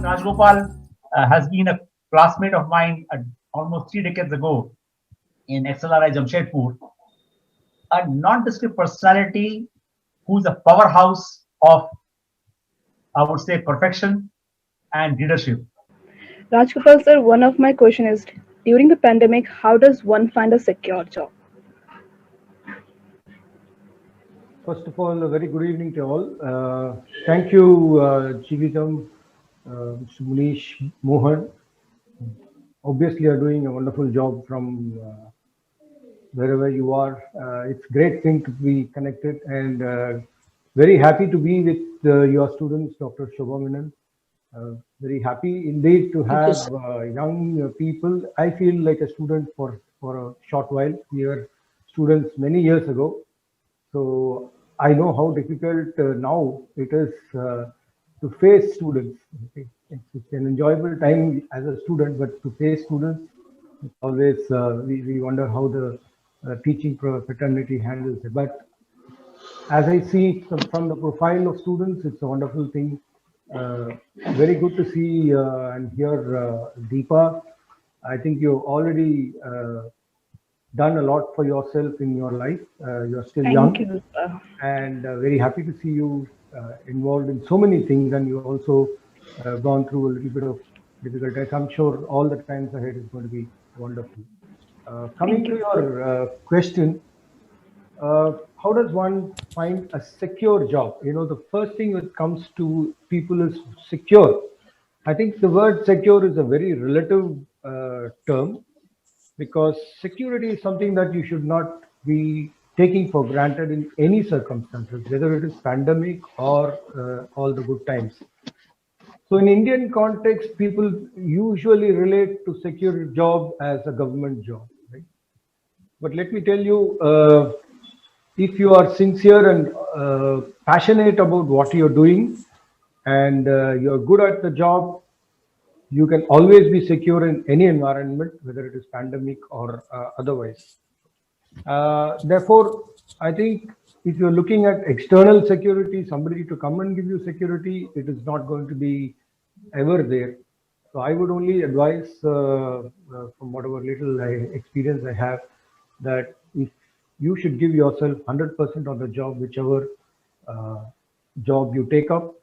Rajgopal has been a classmate of mine almost 3 decades ago in XLRI Jamshedpur, a nondescript personality who's a powerhouse of, I would say, perfection and leadership. Rajgopal sir, one of my question is during the pandemic, how does one find a secure job? First of all, a very good evening to all. Thank you, Chivitam, Mr. Munish, Mohan. Obviously, you are doing a wonderful job from wherever you are. It's a great thing to be connected and very happy to be with your students, Dr. Shobha Menon. Very happy indeed to Thank you, have sir. young people. I feel like a student for a short while. We were students many years ago. So I know how difficult now it is to face students. Okay. It's an enjoyable time as a student, but to face students, it's always we wonder how the teaching fraternity handles it. But as I see from the profile of students, it's a wonderful thing. Uh, Very good to see and hear Deepa. I think you've already done a lot for yourself in your life. You're still Thank young, you, sir. and very happy to see you involved in so many things, and you also gone through a little bit of difficult times. I'm sure all the times ahead is going to be wonderful. Coming Thank to you. your question, how does one find a secure job? You know, the first thing that comes to people is secure. I think the word secure is a very relative term because security is something that you should not be taking for granted in any circumstances, whether it is pandemic or all the good times. So in Indian context, people usually relate to secure job as a government job, right? But let me tell you, if you are sincere and passionate about what you're doing and you're good at the job, you can always be secure in any environment, whether it is pandemic or otherwise. Therefore, I think if you're looking at external security, somebody to come and give you security, it is not going to be ever there. So I would only advise, from whatever little experience I have, that if you should give yourself 100% on the job, whichever uh, job you take up,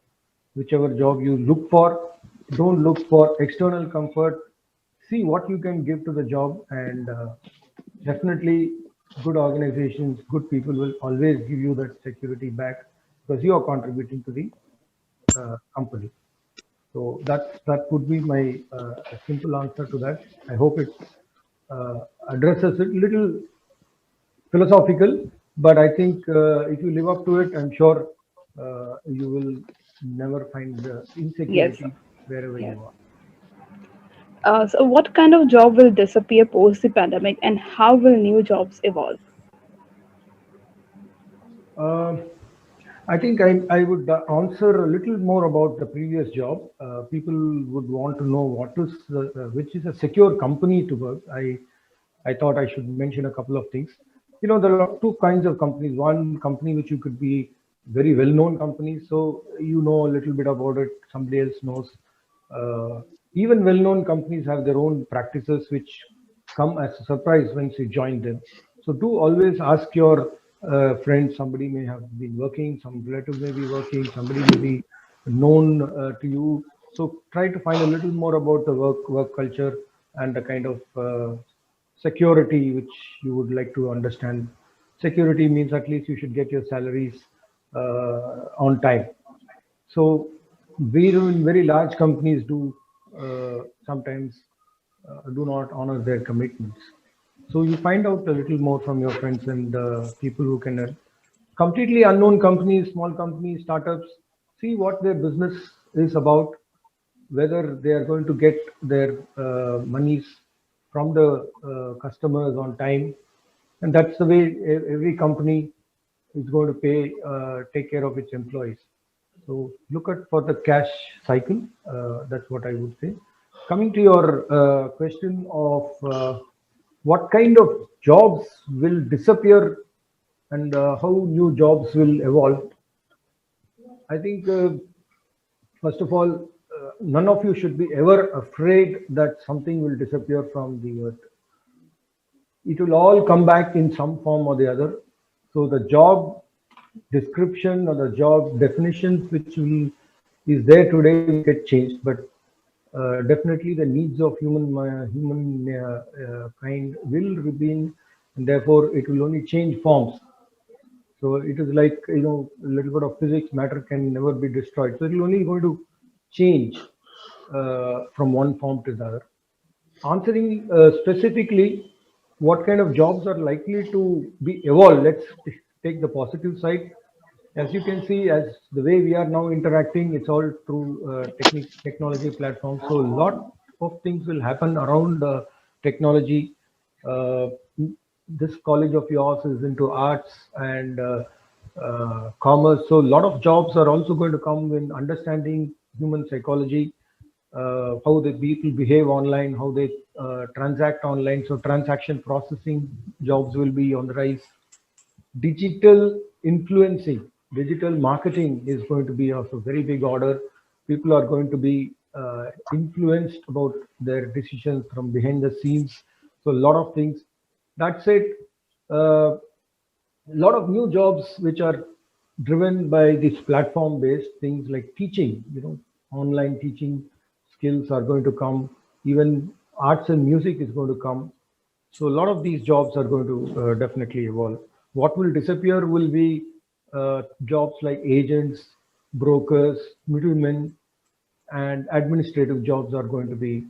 whichever job you look for. Don't look for external comfort. See what you can give to the job, and definitely good organizations, good people will always give you that security back because you are contributing to the company. So that would be my simple answer to that. I hope it addresses it little philosophical, but I think if you live up to it, I'm sure you will never find Yes, sir. insecurity wherever Yes. you are. So, what kind of job will disappear post the pandemic, and how will new jobs evolve? Um I think I would answer a little more about the previous job. People would want to know which is a secure company to work. I thought I should mention a couple of things. You know, there are two kinds of companies. One company which you could be very well-known company, so you know a little bit about it. Somebody else knows. Uh, Even well-known companies have their own practices which come as a surprise once you join them. So do always ask your friends. Somebody may have been working, some relative may be working, somebody may be known to you. So try to find a little more about the work culture and the kind of security which you would like to understand. Security means at least you should get your salaries on time. So we do in very large companies do sometimes do not honor their commitments. So you find out a little more from your friends and people who can completely unknown companies, small companies, startups, see what their business is about, whether they are going to get their monies from the customers on time, and that's the way every company is going to pay, take care of its employees. So look at for the cash cycle. That's what I would say. Coming to your question of what kind of jobs will disappear and how new jobs will evolve, I think first of all, none of you should be ever afraid that something will disappear from the earth. It will all come back in some form or the other. So the job description or the job definitions which is there today will get changed, but definitely the needs of human kind will remain, and therefore it will only change forms. So it is like, a little bit of physics, matter can never be destroyed. So it will only going to change from one form to the other. Answering specifically what kind of jobs are likely to be evolved, let's take the positive side. As you can see, as the way we are now interacting, it's all through technology platforms. So a lot of things will happen around technology. Uh, this college of yours is into arts and commerce. So a lot of jobs are also going to come in understanding human psychology, how the people behave online, how they transact online. So transaction processing jobs will be on the rise. Digital influencing, digital marketing is going to be of a very big order. People are going to be influenced about their decisions from behind the scenes. So a lot of things. That's it. A lot of new jobs which are driven by these platform based things like teaching, online teaching skills are going to come. Even arts and music is going to come. So a lot of these jobs are going to definitely evolve. What will disappear will be jobs like agents, brokers, middlemen, and administrative jobs are going to be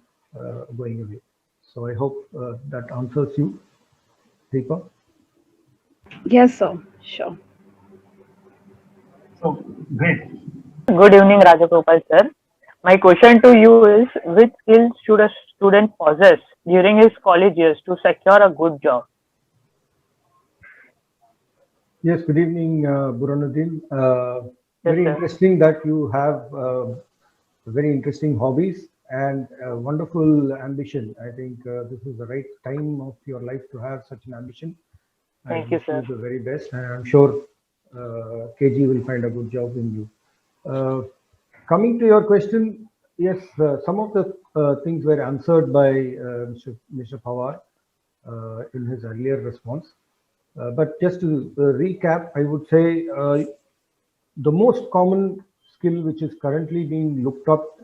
going away. So I hope that answers you, Deepa. Yes, sir. Sure. So great. Good evening, Rajagopal sir. My question to you is, which skills should a student possess during his college years to secure a good job? Yes, good evening, Burhanuddin. Yes, Very sir. interesting that you have very interesting hobbies and wonderful ambition. I think this is the right time of your life to have such an ambition. I Thank you, wish you sir. the very best, and I'm sure KG will find a good job in you. Coming to your question, yes, some of the things were answered by Mr. Pawar in his earlier response. But just to recap, I would say the most common skill which is currently being looked up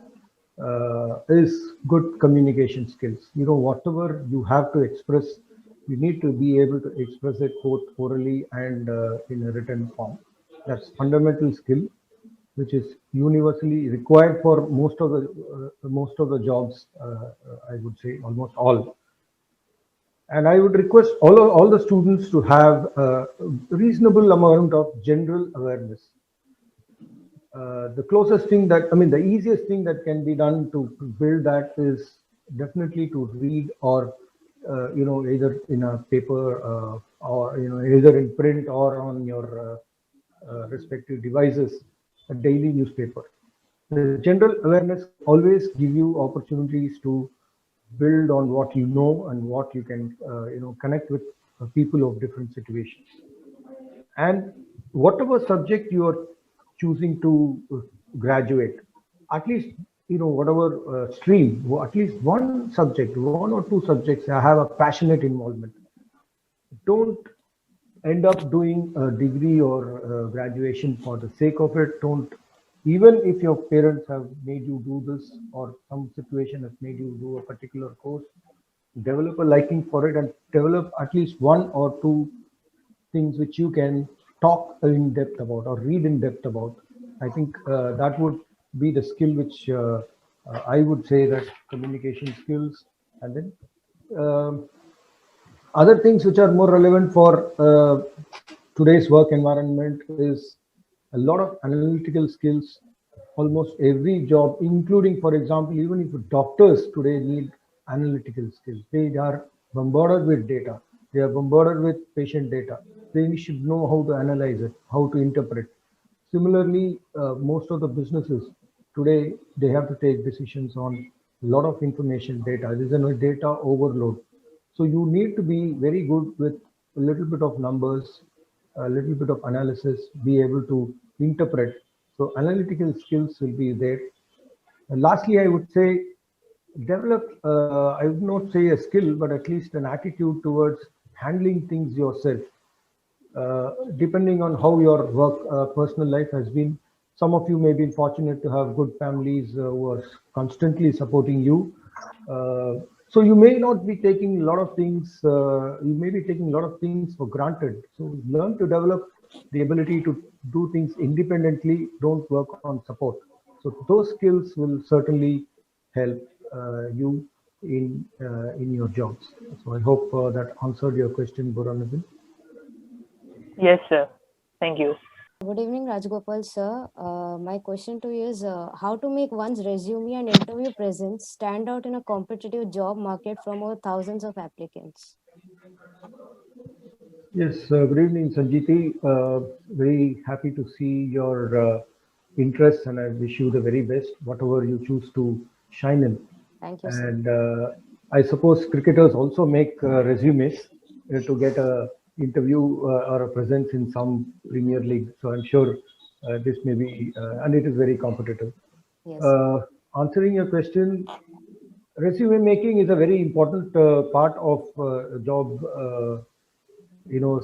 is good communication skills. Whatever you have to express, you need to be able to express it both orally and in a written form. That's fundamental skill, which is universally required for most of the jobs. I would say almost all. And I would request all the students to have a reasonable amount of general awareness. The closest thing that, I mean, the easiest thing that can be done to build that is definitely to read or, either in a paper or, either in print or on your respective devices, a daily newspaper. The general awareness always give you opportunities to build on what you know and what you can, connect with people of different situations. And whatever subject you are choosing to graduate, at least, whatever stream, at least one subject, one or two subjects have a passionate involvement. Don't end up doing a degree or graduation for the sake of it. Don't, even if your parents have made you do this or some situation has made you do a particular course, develop a liking for it and develop at least one or two things which you can talk in depth about or read in depth about. I think that would be the skill which I would say that communication skills. And then other things which are more relevant for today's work environment is a lot of analytical skills. Almost every job, including, for example, even if doctors today need analytical skills, they are bombarded with data. They are bombarded with patient data. They should know how to analyze it, how to interpret. Similarly, most of the businesses today, they have to take decisions on a lot of information data. There is a data overload. So you need to be very good with a little bit of numbers, a little bit of analysis, be able to interpret. So analytical skills will be there. And lastly, I would say develop, I would not say a skill, but at least an attitude towards handling things yourself. Depending on how your work, personal life has been, some of you may be fortunate to have good families who are constantly supporting you. So you may not be taking a lot of things, you may be taking a lot of things for granted. So learn to develop the ability to do things independently, don't work on support. So those skills will certainly help you in your jobs. So I hope that answered your question, Burhanuddin. Yes, sir. Thank you. Good evening, Rajgopal sir. My question to you is how to make one's resume and interview presence stand out in a competitive job market from over thousands of applicants? Yes, good evening, Sanjiti. Very happy to see your interests, and I wish you the very best, whatever you choose to shine in. Thank you, sir. And I suppose cricketers also make resumes to get a interview or a presence in some Premier League. So I'm sure this may be, and it is very competitive. Yes, sir. Answering your question, resume making is a very important part of job,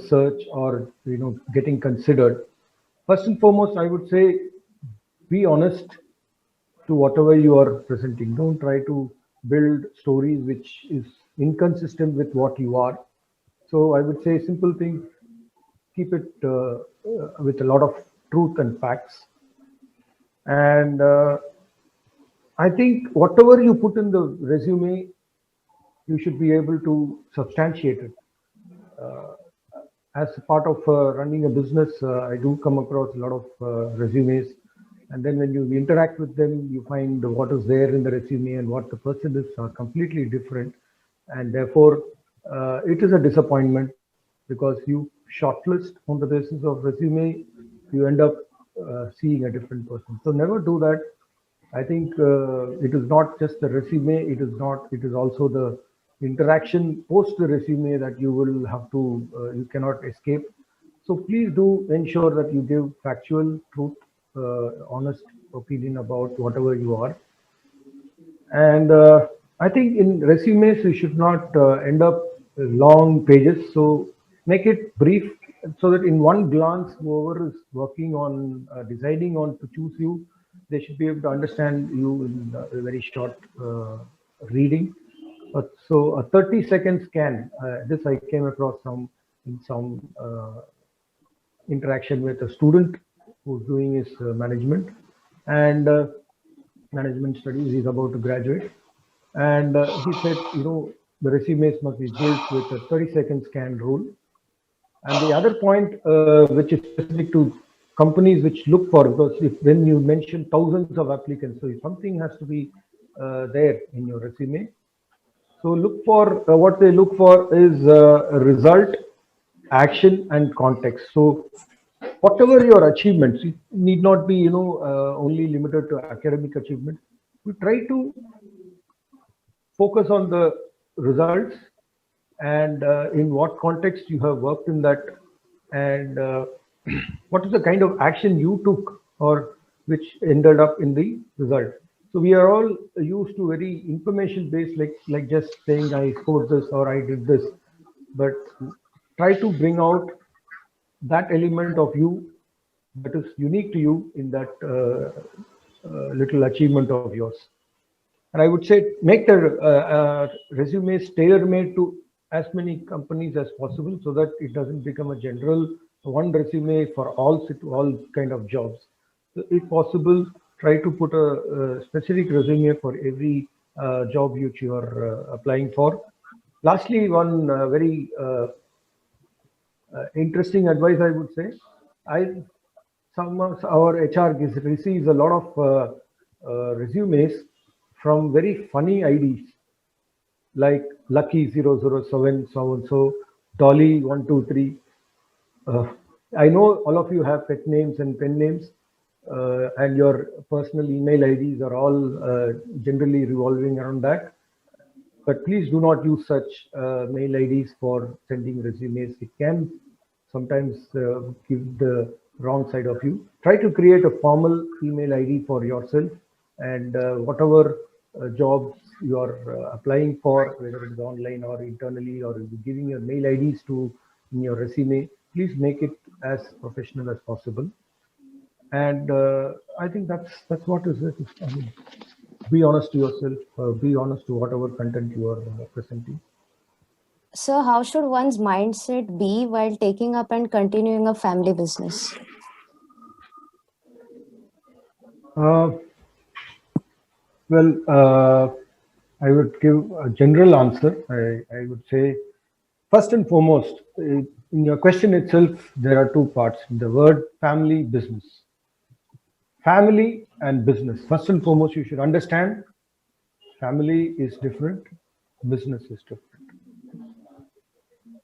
search or getting considered. First and foremost, I would say be honest to whatever you are presenting. Don't try to build stories which is inconsistent with what you are. So I would say simple thing, keep it with a lot of truth and facts. And I think whatever you put in the resume, you should be able to substantiate it. As a part of running a business, I do come across a lot of resumes. And then when you interact with them, you find what is there in the resume and what the person is are completely different. And therefore, it is a disappointment because you shortlist on the basis of resume, you end up seeing a different person. So never do that. I think it is not just the resume, it is also the interaction post the resume that you will have to, you cannot escape. So please do ensure that you give factual truth, honest opinion about whatever you are. And I think in resumes, you should not end up long pages. So make it brief so that in one glance, whoever is working on deciding on to choose you, they should be able to understand you in a very short reading. But so a 30-second scan, this I came across in some interaction with a student who's doing his management and management studies. He's about to graduate. And he said, the resumes must be built with a 30-second scan rule. And the other point, which is specific to companies which look for, because when you mention thousands of applicants, so something has to be there in your resume. So look for, what they look for is a result, action and context. So whatever your achievements, it need not be, only limited to academic achievements. We try to focus on the results and in what context you have worked in that, and what is the kind of action you took or which ended up in the result. So we are all used to very information based, like just saying I scored this or I did this, but try to bring out that element of you that is unique to you in that little achievement of yours. And I would say make the resumes tailor-made to as many companies as possible so that it doesn't become a general one resume for all kind of jobs. So if possible, try to put a specific resume for every job which you are applying for. Lastly, one very interesting advice I would say, some of our HR receives a lot of resumes from very funny IDs like Lucky 007, so and so, Dolly 123. I know all of you have pet names and pen names, and your personal email IDs are all generally revolving around that. But please do not use such mail IDs for sending resumes. It can sometimes give the wrong side of you. Try to create a formal email ID for yourself and whatever jobs you are applying for, whether it's online or internally, or giving your mail IDs to in your resume, please make it as professional as possible. And I think that's what is it. I mean, be honest to yourself. Be honest to whatever content you are presenting. So, how should one's mindset be while taking up and continuing a family business? Well, I would give a general answer. I would say, first and foremost, in your question itself, there are two parts. The word family, business. Family and business. First and foremost, you should understand family is different, business is different.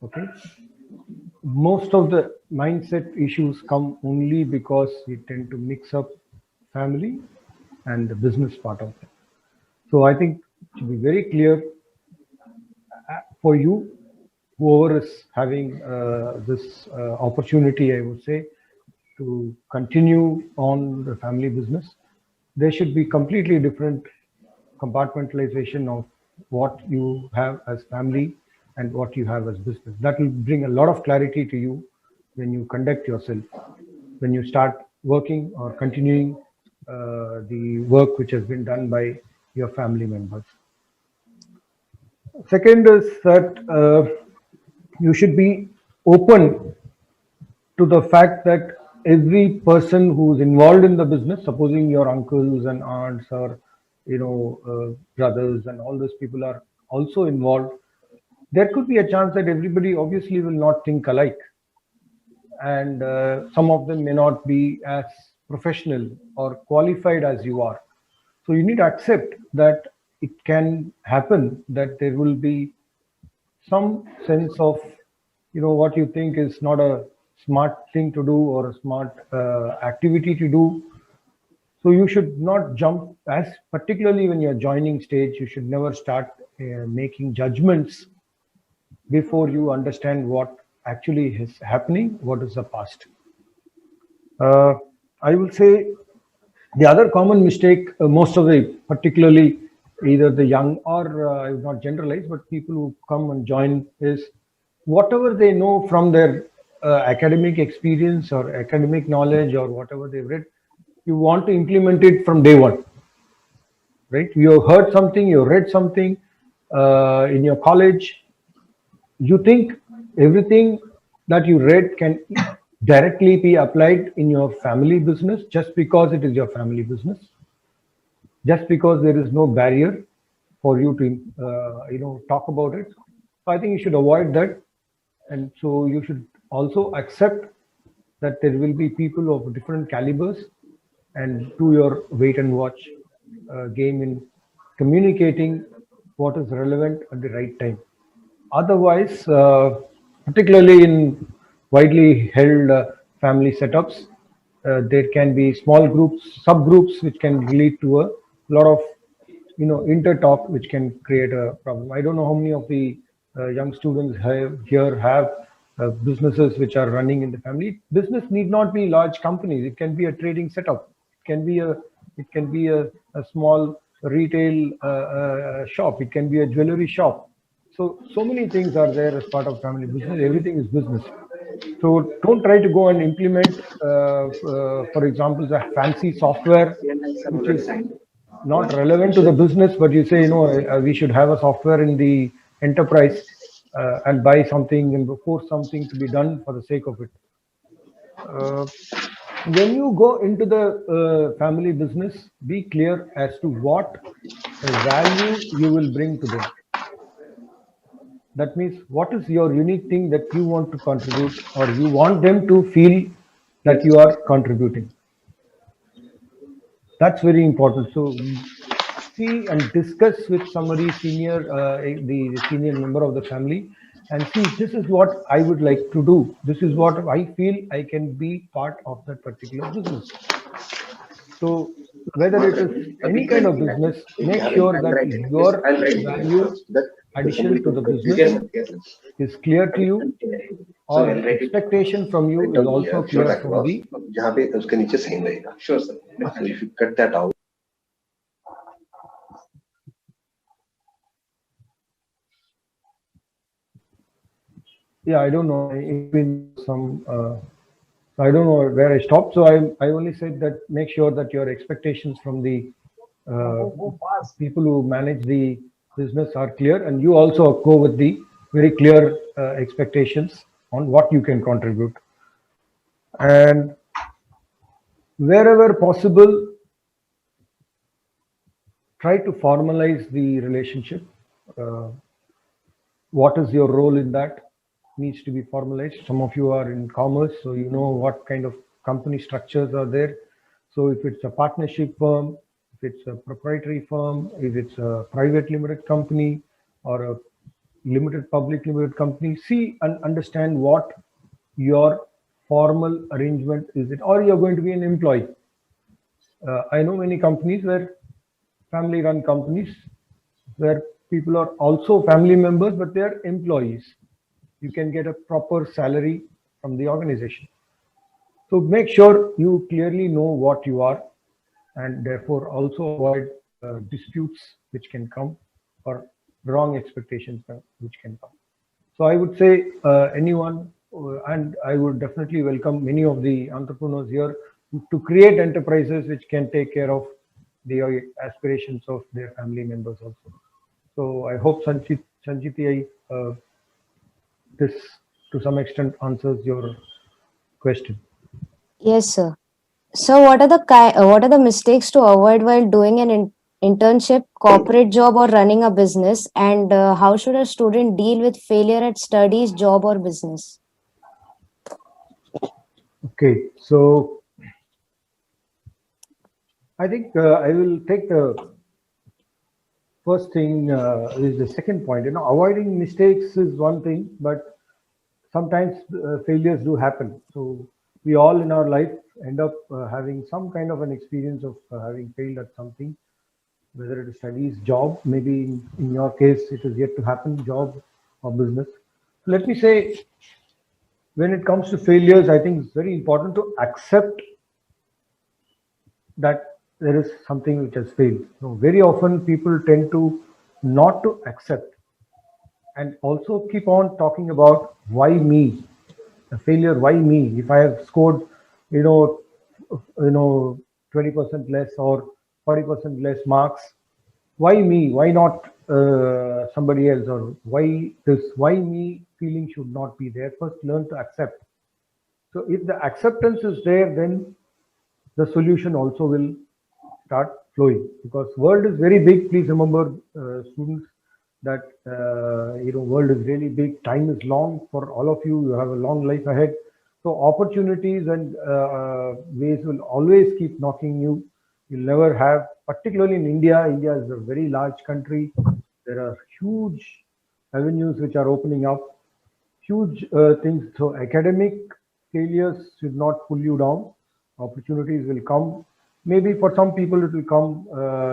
Okay? Most of the mindset issues come only because we tend to mix up family and the business part of it. So I think to be very clear for you, whoever is having this opportunity, I would say, to continue on the family business, there should be completely different compartmentalization of what you have as family and what you have as business. That will bring a lot of clarity to you when you conduct yourself, when you start working or continuing the work which has been done by your family members. Second is that you should be open to the fact that every person who's involved in the business, supposing your uncles and aunts or brothers and all those people are also involved, there could be a chance that everybody obviously will not think alike, and some of them may not be as professional or qualified as you are. So you need to accept that it can happen that there will be some sense of what you think is not a smart thing to do or a smart activity to do. So you should not jump, as particularly when you're joining stage, you should never start making judgments before you understand what actually is happening, what is the past. I will say the other common mistake, most of the, particularly either the young or I would not generalize, but people who come and join, is whatever they know from their academic experience or academic knowledge or whatever they've read, you want to implement it from day one, right? You heard something, you read something in your college, you think everything that you read can directly be applied in your family business just because it is your family business, just because there is no barrier for you to talk about it. So I think you should avoid that, and so you should also accept that there will be people of different calibers, and do your wait and watch game in communicating what is relevant at the right time. Otherwise, particularly in widely held family setups, there can be small groups, subgroups, which can lead to a lot of intertalk, which can create a problem. I don't know how many of the young students have businesses which are running in the family. Business need not be large companies. It can be a trading setup. It can be a small retail shop. It can be a jewelry shop. So many things are there as part of family business. Everything is business. So don't try to go and implement, for example, the fancy software which is not relevant to the business, but you say, we should have a software in the enterprise and buy something and force something to be done for the sake of it. When you go into the family business, be clear as to what value you will bring to them. That means, what is your unique thing that you want to contribute, or you want them to feel that you are contributing. That's very important. So see and discuss with somebody senior, the senior member of the family, and see, this is what I would like to do. This is what I feel I can be part of that particular business. So whether it is any kind of business, make sure that your value addition to the business is clear to you, or expectation from you is also clear from the. जहाँ पे उसके नीचे same रहेगा. Sure sir. If you cut that out. Yeah, I don't know. It's been some. I don't know where I stopped. So I only said that make sure that your expectations from the Go fast. people who manage the business are clear, and you also go with the very clear expectations on what you can contribute. And wherever possible, try to formalize the relationship. Uh, what is your role in that needs to be formalized. Some of you are in commerce, so you know what kind of company structures are there. So if it's a partnership firm, if it's a proprietary firm, if it's a private limited company or a limited public limited company, see and understand what your formal arrangement is it, or you're going to be an employee. I know many companies where family run companies where people are also family members, but they are employees. You can get a proper salary from the organization. So make sure you clearly know what you are, and therefore also avoid disputes which can come, or wrong expectations which can come. So I would say anyone, and I would definitely welcome many of the entrepreneurs here to create enterprises which can take care of the aspirations of their family members also. So I hope Sanjiti, this to some extent answers your question. Yes, sir. So, what are the mistakes to avoid while doing an internship, corporate job, or running a business? And how should a student deal with failure at studies, job, or business? Okay, so I think I will take the first thing is the second point. You know, avoiding mistakes is one thing, but sometimes failures do happen. So we all in our life end up having some kind of an experience of having failed at something, whether it is studies, job, maybe in your case it is yet to happen, job or business. Let me say, when it comes to failures, I think it's very important to accept that there is something which has failed. So very often people tend to not to accept, and also keep on talking about why me, a failure, why me? If I have scored, you know, 20% less or 40% less marks, why me? Why not somebody else? Or why this? Why me? Feeling should not be there. First, learn to accept. So if the acceptance is there, then the solution also will start flowing, because world is very big. Please remember, students, that world is really big, time is long for all of you, you have a long life ahead. So opportunities and ways will always keep knocking you. You'll never have, particularly in India is a very large country. There are huge avenues which are opening up, huge things. So academic failures should not pull you down. Opportunities will come. Maybe for some people it will come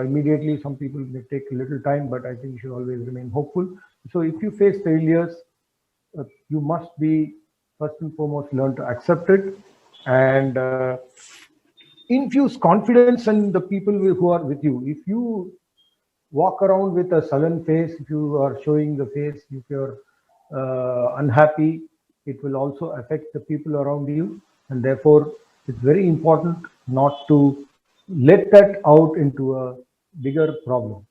immediately. Some people may take a little time, but I think you should always remain hopeful. So if you face failures, you must be first and foremost learn to accept it, and infuse confidence in the people who are with you. If you walk around with a sullen face, if you are showing the face, if you're unhappy, it will also affect the people around you. And therefore, it's very important not to let that out into a bigger problem.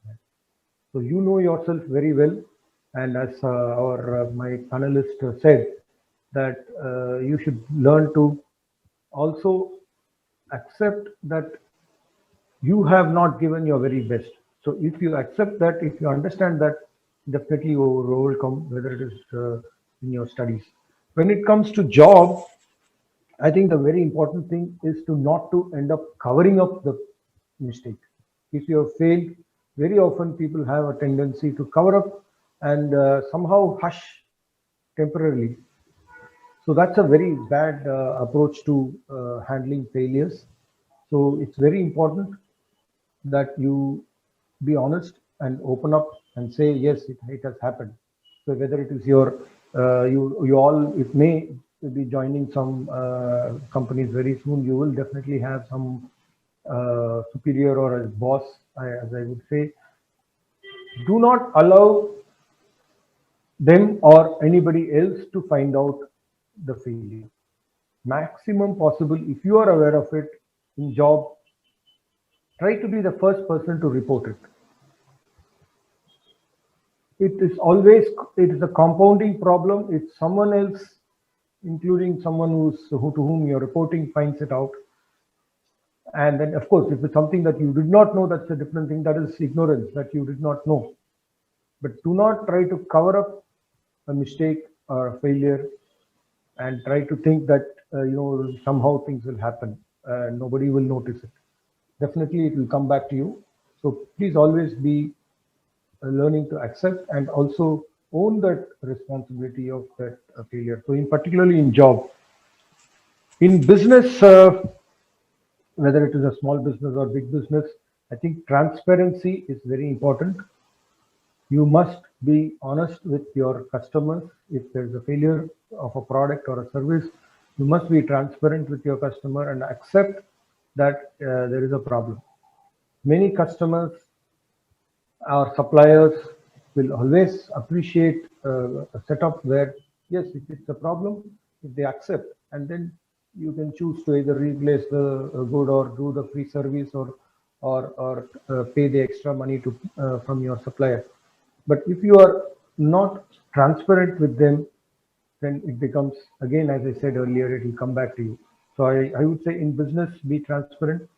So you know yourself very well. And as our my panelist said, that you should learn to also accept that you have not given your very best. So if you accept that, if you understand that, definitely you will overcome, whether it is in your studies. When it comes to job, I think the very important thing is to not to end up covering up the mistake. If you have failed, very often people have a tendency to cover up and somehow hush temporarily. So that's a very bad approach to handling failures. So it's very important that you be honest and open up and say, yes, it has happened. So whether it is your, you all, it may be joining some companies very soon, you will definitely have some superior or a boss, as I would say. Do not allow them or anybody else to find out the failure. Maximum possible, if you are aware of it in job, try to be the first person to report it. It is always, it is a compounding problem. If someone else, including someone to whom you're reporting, finds it out, and then of course, if it's something that you did not know, that's a different thing. That is ignorance, that you did not know. But do not try to cover up a mistake or a failure and try to think that somehow things will happen. Nobody will notice it. Definitely, it will come back to you. So please always be learning to accept and also own that responsibility of that failure. So, in particularly in job, in business, whether it is a small business or big business, I think transparency is very important. You must be honest with your customers. If there's a failure of a product or a service, you must be transparent with your customer and accept that there is a problem. Many customers or suppliers will always appreciate a setup where, yes, if it's a problem, if they accept, and then you can choose to either replace the good or do the free service or pay the extra money to from your supplier. But if you are not transparent with them, then it becomes, again, as I said earlier, it will come back to you. So I would say in business, be transparent.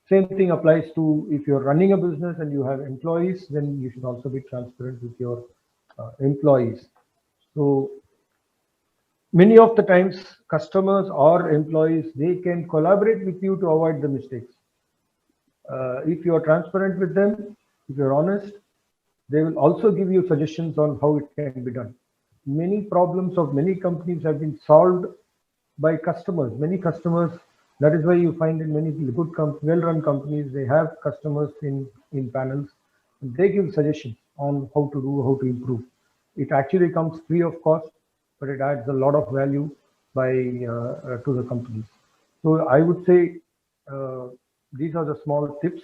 Same thing applies to if you're running a business and you have employees, then you should also be transparent with your employees. So many of the times, customers or employees, they can collaborate with you to avoid the mistakes. If you are transparent with them, if you're honest, they will also give you suggestions on how it can be done. Many problems of many companies have been solved by customers. Many customers, that is why you find in many good, well-run companies, they have customers in panels. And they give suggestions on how to do, how to improve. It actually comes free of cost, but it adds a lot of value to the companies. So I would say these are the small tips.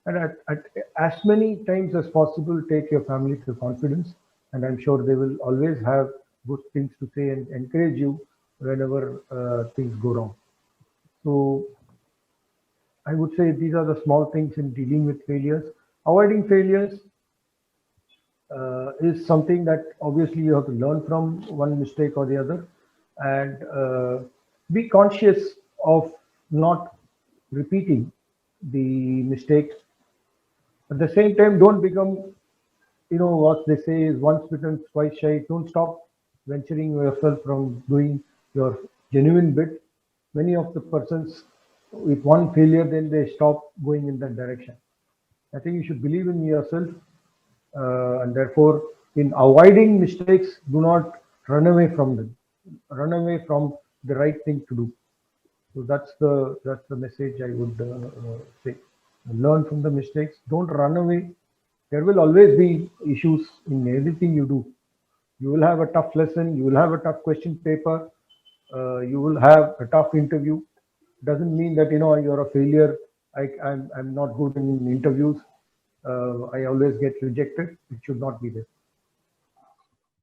And at as many times as possible, take your family to confidence, and I'm sure they will always have good things to say and encourage you whenever things go wrong. So I would say these are the small things in dealing with failures. Avoiding failures is something that obviously you have to learn from one mistake or the other, and be conscious of not repeating the mistakes. At the same time, don't become, what they say is once bitten, twice shy. Don't stop venturing yourself from doing your genuine bit. Many of the persons with one failure, then they stop going in that direction. I think you should believe in yourself, and therefore, in avoiding mistakes, do not run away from them. Run away from the right thing to do. So that's the message I would say. Learn from the mistakes. Don't run away. There will always be issues in everything you do. You will have a tough lesson. You will have a tough question paper. You will have a tough interview. Doesn't mean that you're a failure. I'm not good in interviews. I always get rejected. It should not be there.